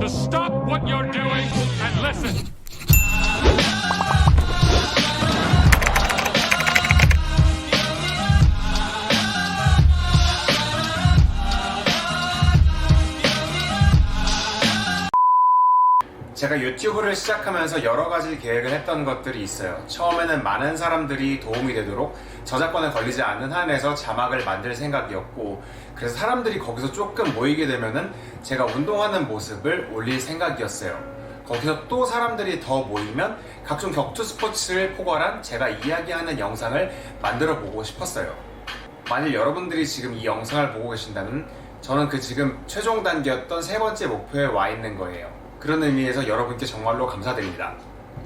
to stop what you're doing and listen. 제가 유튜브를 시작하면서 여러 가지 계획을 했던 것들이 있어요. 처음에는 많은 사람들이 도움이 되도록 저작권에 걸리지 않는 한에서 자막을 만들 생각이었고, 그래서 사람들이 거기서 조금 모이게 되면은 제가 운동하는 모습을 올릴 생각이었어요. 거기서 또 사람들이 더 모이면 각종 격투 스포츠를 포괄한 제가 이야기하는 영상을 만들어 보고 싶었어요. 만일 여러분들이 지금 이 영상을 보고 계신다면 저는 그 지금 최종 단계였던 세 번째 목표에 와 있는 거예요. 그런 의미에서 여러분께 정말로 감사드립니다.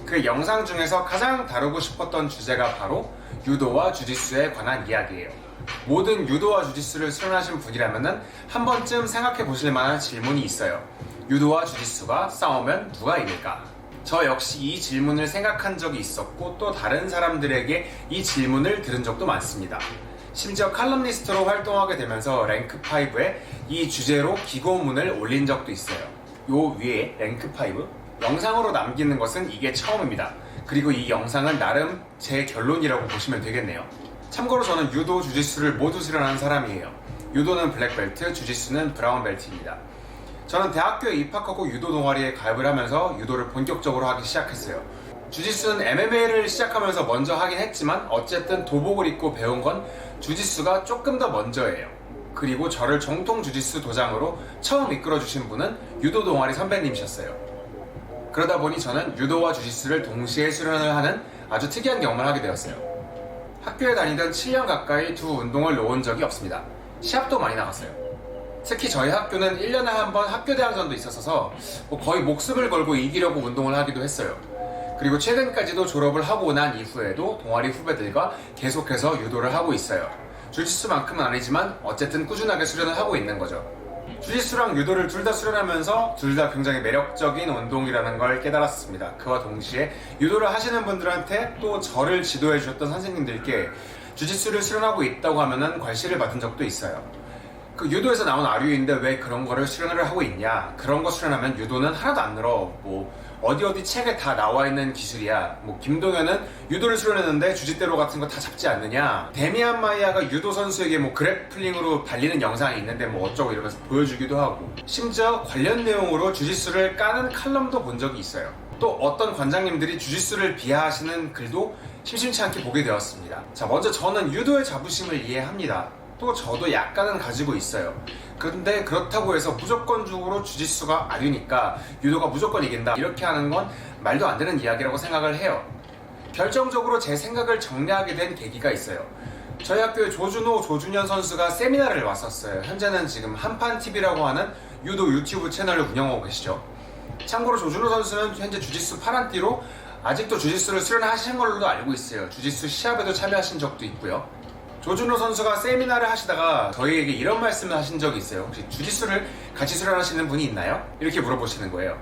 그 영상 중에서 가장 다루고 싶었던 주제가 바로 유도와 주짓수에 관한 이야기예요. 모든 유도와 주짓수를 수련하신 분이라면 한 번쯤 생각해 보실 만한 질문이 있어요. 유도와 주짓수가 싸우면 누가 이길까? 저 역시 이 질문을 생각한 적이 있었고, 또 다른 사람들에게 이 질문을 들은 적도 많습니다. 심지어 칼럼니스트로 활동하게 되면서 랭크5에 이 주제로 기고문을 올린 적도 있어요. 요 위에 랭크5 영상으로 남기는 것은 이게 처음입니다. 그리고 이 영상은 나름 제 결론이라고 보시면 되겠네요. 참고로 저는 유도, 주짓수를 모두 수련한 사람이에요. 유도는 블랙벨트, 주짓수는 브라운벨트입니다. 저는 대학교에 입학하고 유도 동아리에 가입을 하면서 유도를 본격적으로 하기 시작했어요. 주짓수는 MMA를 시작하면서 먼저 하긴 했지만 어쨌든 도복을 입고 배운 건 주짓수가 조금 더 먼저예요. 그리고 저를 정통 주짓수 도장으로 처음 이끌어주신 분은 유도 동아리 선배님이셨어요. 그러다 보니 저는 유도와 주짓수를 동시에 수련을 하는 아주 특이한 경험을 하게 되었어요. 학교에 다니던 7년 가까이 두 운동을 놓은 적이 없습니다. 시합도 많이 나갔어요. 특히 저희 학교는 1년에 한 번 학교 대항전도 있었어서 거의 목숨을 걸고 이기려고 운동을 하기도 했어요. 그리고 최근까지도 졸업을 하고 난 이후에도 동아리 후배들과 계속해서 유도를 하고 있어요. 주짓수만큼은 아니지만 어쨌든 꾸준하게 수련을 하고 있는 거죠. 주짓수랑 유도를 둘 다 수련하면서 둘 다 굉장히 매력적인 운동이라는 걸 깨달았습니다. 그와 동시에 유도를 하시는 분들한테 또 저를 지도해 주셨던 선생님들께 주짓수를 수련하고 있다고 하면은 괄시를 받은 적도 있어요. 그 유도에서 나온 아류인데 왜 그런 거를 수련을 하고 있냐? 그런 거 수련하면 유도는 하나도 안 늘어. 어디 책에 다 나와 있는 기술이야. 김동현은 유도를 수련했는데 주짓대로 같은 거 다 잡지 않느냐. 데미안 마이아가 유도 선수에게 그래플링으로 달리는 영상이 있는데 어쩌고 이러면서 보여주기도 하고, 심지어 관련 내용으로 주짓수를 까는 칼럼도 본 적이 있어요. 또 어떤 관장님들이 주짓수를 비하하시는 글도 심심치 않게 보게 되었습니다. 자, 먼저 저는 유도의 자부심을 이해합니다. 또 저도 약간은 가지고 있어요. 그런데 그렇다고 해서 무조건적으로 주짓수가 아류니까 유도가 무조건 이긴다, 이렇게 하는 건 말도 안 되는 이야기라고 생각을 해요. 결정적으로 제 생각을 정리하게 된 계기가 있어요. 저희 학교에 조준현 선수가 세미나를 왔었어요. 현재는 지금 한판TV라고 하는 유도 유튜브 채널을 운영하고 계시죠. 참고로 조준호 선수는 현재 주짓수 파란띠로 아직도 주짓수를 수련하시는 걸로도 알고 있어요. 주짓수 시합에도 참여하신 적도 있고요. 조준호 선수가 세미나를 하시다가 저희에게 이런 말씀을 하신 적이 있어요. 혹시 주짓수를 같이 수련하시는 분이 있나요? 이렇게 물어보시는 거예요.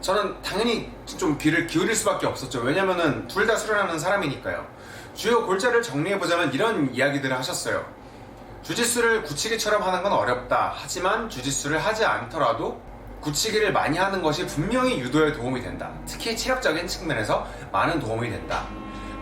저는 당연히 좀 귀를 기울일 수밖에 없었죠. 왜냐면은 둘 다 수련하는 사람이니까요. 주요 골자를 정리해보자면 이런 이야기들을 하셨어요. 주짓수를 굳히기처럼 하는 건 어렵다. 하지만 주짓수를 하지 않더라도 굳히기를 많이 하는 것이 분명히 유도에 도움이 된다. 특히 체력적인 측면에서 많은 도움이 된다.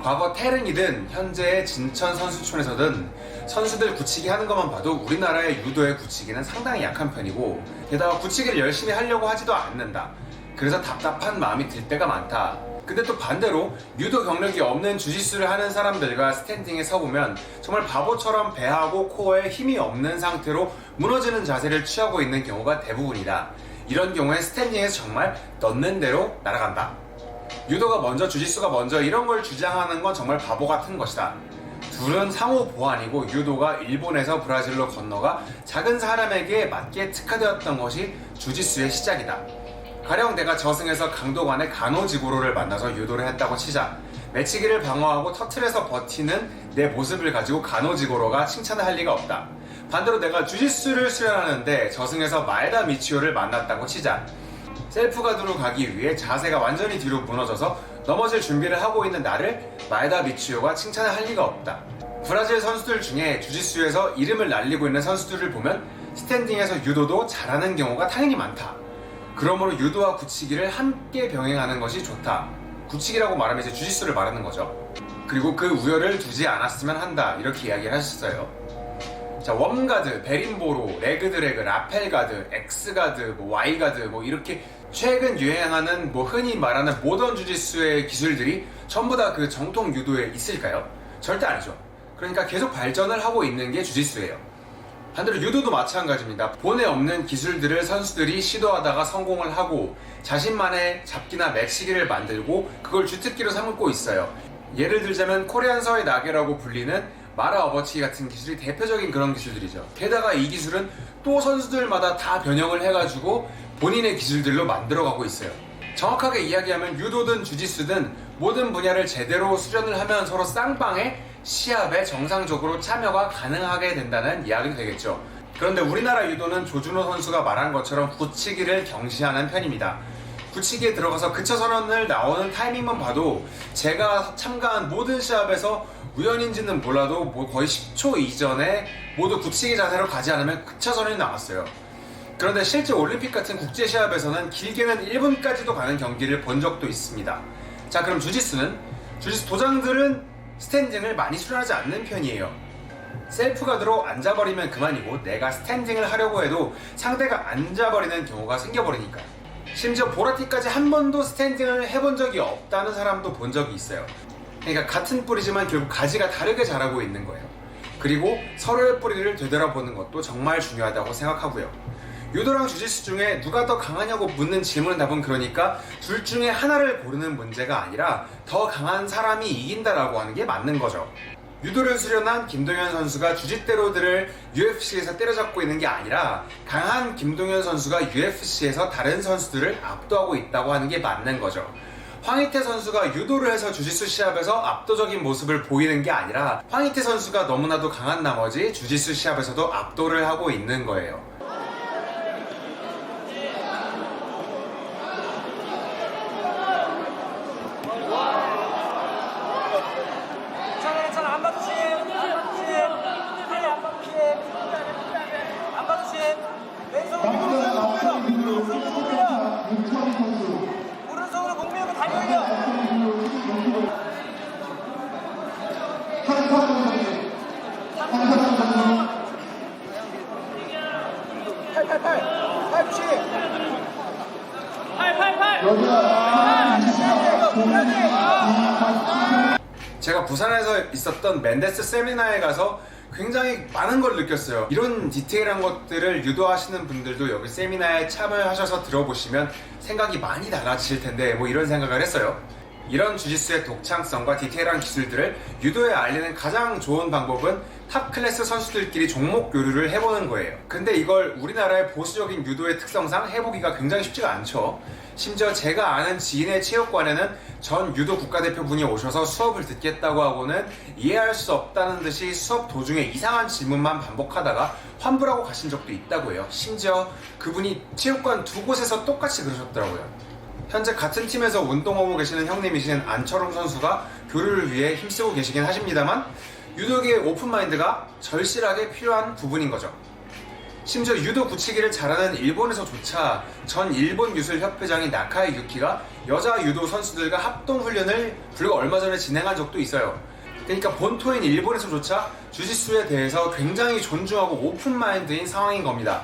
과거 태릉이든 현재의 진천 선수촌에서든 선수들 굳히기 하는 것만 봐도 우리나라의 유도의 굳히기는 상당히 약한 편이고, 게다가 굳히기를 열심히 하려고 하지도 않는다. 그래서 답답한 마음이 들 때가 많다. 근데 또 반대로 유도 경력이 없는 주짓수를 하는 사람들과 스탠딩에 서보면 정말 바보처럼 배하고 코어에 힘이 없는 상태로 무너지는 자세를 취하고 있는 경우가 대부분이다. 이런 경우에 스탠딩에서 정말 넣는 대로 날아간다. 유도가 먼저, 주짓수가 먼저, 이런 걸 주장하는 건 정말 바보 같은 것이다. 둘은 상호 보완이고, 유도가 일본에서 브라질로 건너가 작은 사람에게 맞게 특화되었던 것이 주짓수의 시작이다. 가령 내가 저승에서 강도관의 가노지고로를 만나서 유도를 했다고 치자, 매치기를 방어하고 터틀에서 버티는 내 모습을 가지고 가노지고로가 칭찬을 할 리가 없다. 반대로 내가 주짓수를 수련하는데 저승에서 마에다 미치오를 만났다고 치자, 셀프가드로 가기 위해 자세가 완전히 뒤로 무너져서 넘어질 준비를 하고 있는 나를 마에다 미치오가 칭찬을 할 리가 없다. 브라질 선수들 중에 주짓수에서 이름을 날리고 있는 선수들을 보면 스탠딩에서 유도도 잘하는 경우가 당연히 많다. 그러므로 유도와 굳히기를 함께 병행하는 것이 좋다. 굳히기라고 말하면 이제 주짓수를 말하는 거죠. 그리고 그 우열을 두지 않았으면 한다. 이렇게 이야기를 하셨어요. 자, 웜가드, 베림보로, 레그드래그, 라펠가드, 엑스가드, Y가드 이렇게 최근 유행하는 흔히 말하는 모던 주짓수의 기술들이 전부 다 그 정통 유도에 있을까요? 절대 아니죠. 그러니까 계속 발전을 하고 있는 게 주짓수예요. 반대로 유도도 마찬가지입니다. 본에 없는 기술들을 선수들이 시도하다가 성공을 하고 자신만의 잡기나 매치기를 만들고 그걸 주특기로 삼고 있어요. 예를 들자면 코리안서의 나게라고 불리는 마라 어버치기 같은 기술이 대표적인 그런 기술들이죠. 게다가 이 기술은 또 선수들마다 다 변형을 해가지고 본인의 기술들로 만들어가고 있어요. 정확하게 이야기하면 유도든 주짓수든 모든 분야를 제대로 수련을 하면 서로 쌍방의 시합에 정상적으로 참여가 가능하게 된다는 이야기가 되겠죠. 그런데 우리나라 유도는 조준호 선수가 말한 것처럼 굳히기를 경시하는 편입니다. 굳히기에 들어가서 그쳐 선언을 나오는 타이밍만 봐도 제가 참가한 모든 시합에서 우연인지는 몰라도 거의 10초 이전에 모두 굳히기 자세로 가지 않으면 그쳐 선언이 나왔어요. 그런데 실제 올림픽 같은 국제 시합에서는 길게는 1분까지도 가는 경기를 본 적도 있습니다. 자, 그럼 주짓수 도장들은 스탠딩을 많이 수련하지 않는 편이에요. 셀프가드로 앉아버리면 그만이고 내가 스탠딩을 하려고 해도 상대가 앉아버리는 경우가 생겨버리니까. 심지어 보라티까지 한 번도 스탠딩을 해본 적이 없다는 사람도 본 적이 있어요. 그러니까 같은 뿌리지만 결국 가지가 다르게 자라고 있는 거예요. 그리고 서로의 뿌리를 되돌아보는 것도 정말 중요하다고 생각하고요. 유도랑 주짓수 중에 누가 더 강하냐고 묻는 질문의 답은 그러니까 둘 중에 하나를 고르는 문제가 아니라 더 강한 사람이 이긴다라고 하는 게 맞는 거죠. 유도를 수련한 김동현 선수가 주짓대로들을 UFC에서 때려잡고 있는 게 아니라 강한 김동현 선수가 UFC에서 다른 선수들을 압도하고 있다고 하는 게 맞는 거죠. 황희태 선수가 유도를 해서 주짓수 시합에서 압도적인 모습을 보이는 게 아니라 황희태 선수가 너무나도 강한 나머지 주짓수 시합에서도 압도를 하고 있는 거예요. 오른손으로 목 밀고 다리 올려. 팔 붙이. 제가 부산에서 있었던 멘데스 세미나에 가서 굉장히 많은 걸 느꼈어요. 이런 디테일한 것들을 유도하시는 분들도 여기 세미나에 참여하셔서 들어보시면 생각이 많이 달라지실 텐데 이런 생각을 했어요. 이런 주짓수의 독창성과 디테일한 기술들을 유도에 알리는 가장 좋은 방법은 탑 클래스 선수들끼리 종목 교류를 해보는 거예요. 근데 이걸 우리나라의 보수적인 유도의 특성상 해보기가 굉장히 쉽지가 않죠. 심지어 제가 아는 지인의 체육관에는 전 유도 국가대표분이 오셔서 수업을 듣겠다고 하고는 이해할 수 없다는 듯이 수업 도중에 이상한 질문만 반복하다가 환불하고 가신 적도 있다고 해요. 심지어 그분이 체육관 두 곳에서 똑같이 그러셨더라고요. 현재 같은 팀에서 운동하고 계시는 형님이신 안철홍 선수가 교류를 위해 힘쓰고 계시긴 하십니다만 유도계의 오픈마인드가 절실하게 필요한 부분인 거죠. 심지어 유도 굳히기를 잘하는 일본에서조차 전 일본 유술협회장인 나카이 유키가 여자 유도 선수들과 합동훈련을 불과 얼마 전에 진행한 적도 있어요. 그러니까 본토인 일본에서조차 주짓수에 대해서 굉장히 존중하고 오픈마인드인 상황인 겁니다.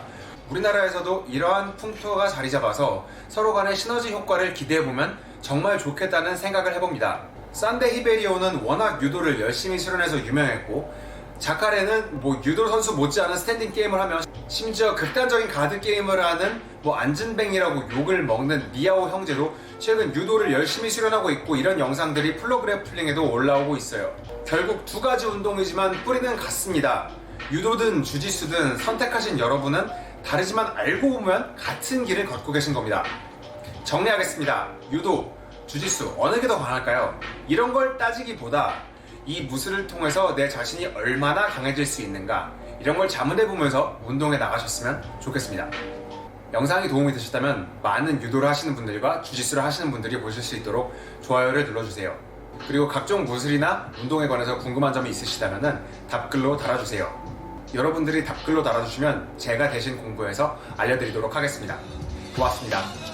우리나라에서도 이러한 풍토가 자리 잡아서 서로 간의 시너지 효과를 기대해보면 정말 좋겠다는 생각을 해봅니다. 산데 히베리오는 워낙 유도를 열심히 수련해서 유명했고 자카레는 유도 선수 못지않은 스탠딩 게임을 하며 심지어 극단적인 가드 게임을 하는 안진뱅이라고 욕을 먹는 리아오 형제도 최근 유도를 열심히 수련하고 있고 이런 영상들이 플로그래플링에도 올라오고 있어요. 결국 두 가지 운동이지만 뿌리는 같습니다. 유도든 주짓수든 선택하신 여러분은 다르지만 알고 보면 같은 길을 걷고 계신 겁니다. 정리하겠습니다. 유도, 주짓수 어느 게 더 강할까요? 이런 걸 따지기보다 이 무술을 통해서 내 자신이 얼마나 강해질 수 있는가 이런 걸 자문해보면서 운동에 나가셨으면 좋겠습니다. 영상이 도움이 되셨다면 많은 유도를 하시는 분들과 주짓수를 하시는 분들이 보실 수 있도록 좋아요를 눌러주세요. 그리고 각종 무술이나 운동에 관해서 궁금한 점이 있으시다면 답글로 달아주세요. 여러분들이 답글로 달아주시면 제가 대신 공부해서 알려드리도록 하겠습니다. 고맙습니다.